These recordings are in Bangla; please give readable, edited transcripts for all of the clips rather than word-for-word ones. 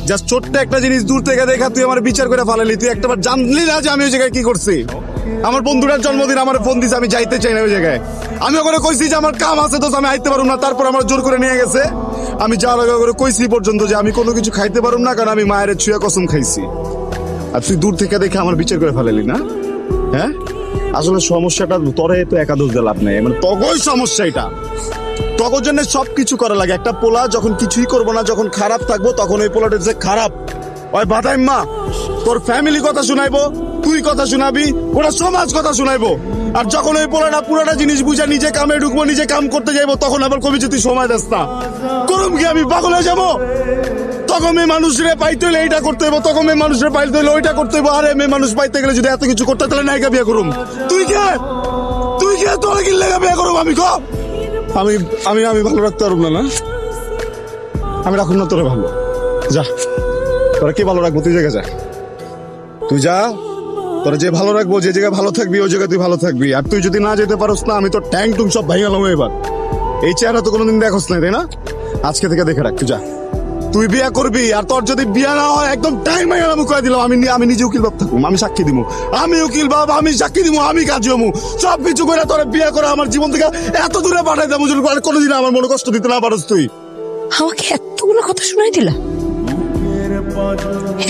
জাস্ট ছোট্ট একটা জিনিস দূর থেকে দেখা তুই আমার বিচার করে ফালালি। তুই একটাবার জানলি না যে আমি ওই জায়গায় কি করছি? আমার বন্ধুটার জন্মদিন আমার ফোন দিছে, আমি যাইতে চাই না ওই জায়গায়। আমি ওখানে কইছি যে আমার কাম আছে, তো আমি আইতে পারবো না, তারপর আমার জোর করে নিয়ে গেছে। আমি যাওয়ার আগে করে কইছি পর্যন্ত যে আমি কোনো কিছু খাইতে পারবো না, কারণ আমি মায়ের ছুঁয়া কসম খাইছি। আর তুই দূর থেকে দেখে আমার বিচার করে ফেলালি না? হ্যাঁ, আসলে সমস্যাটা তোরে তো একাদশ দিয়ে লাভ নেই, মানে তগই সমস্যা এটা। তগর জন্য সবকিছু করা লাগে। একটা পোলা যখন কিছুই করবো না, যখন খারাপ থাকবো, তখন ওই পোলাটা যে খারাপ ওই বাদাই মা তোর ফ্যামিলি কথা শুনাইবো, তুই কথা শুনাবি, ওরা সমাজ কথা শুনাইবো। আর যখন ওই পোলাটা পুরোটা জিনিস বুঝা নিজে কামে ঢুকবো, নিজে কাম করতে যাইবো, তখন আবার কবি যে তুই সময় দাস না। করুম কি আমি পাগল হয়ে যাবো? তখন মেয়ে মানুষরে পাইতে হলে এইটা করতে হইব, তখন মেয়ে মানুষরে পাইতে হলে ওইটা করতে হইব। আরে মেয়ে মানুষ পাইতে গেলে যদি এত কিছু করতে, তাহলে নায়িকা বিয়ে করুম। তুই কে তোরা কি লেগা বিয়ে করুম? আমি আমি আমি আমি ভালো রাখতে পারব না। আমি রাখুন না তোরা ভালো। যা, তোরা কি ভালো রাখবো? তুই জায়গা যা, তুই যা। তোরা যে ভালো রাখবো, যে জায়গায় ভালো থাকবি ওই জায়গায় তুই ভালো থাকবি। আর তুই যদি না যেতে পারোস না, আমি তোর ট্যাং টুং সব ভাই গেলাম এবার। এই চেহারা তো কোনোদিন দেখোস না, তাই না? আজকে থেকে দেখে রাখ, তুই যা। তুই বিয়ে করবি, আর তোর যদি বিয়ে না হয় একদম টাইম হয়ে গেলাম কয়ে দিলাম। আমি নিজে উকিল বাপ থাকুম, আমি সাক্ষী দিব, আমি উকিল বাপ, আমি সাক্ষী দিব, আমি কাজী হমু, সব কিছু করে তোর বিয়ে করে আমার জীবন থেকে এত দূরে পাঠাই দেবো, কোনোদিন আমার মনে কষ্ট দিতে না পারোস তুই। আমাকে এতগুলো কথা শোনাই দিলা।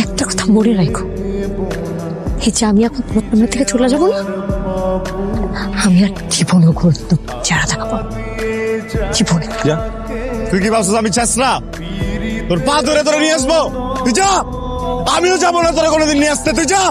একটা কথা মনে রাখো, এই যে আমি এখন তোমার থেকে চলে যাবো না, আমি আর জীবনেও যারা থাকবো জীবনে। যা, তুই কি ভাবছিস আমি চাস না? তোর পা ধরে নিয়ে আসবো, তুই যা। আমিও যাবো না তোরা কোনোদিন নিয়ে আসতে, তুই যা।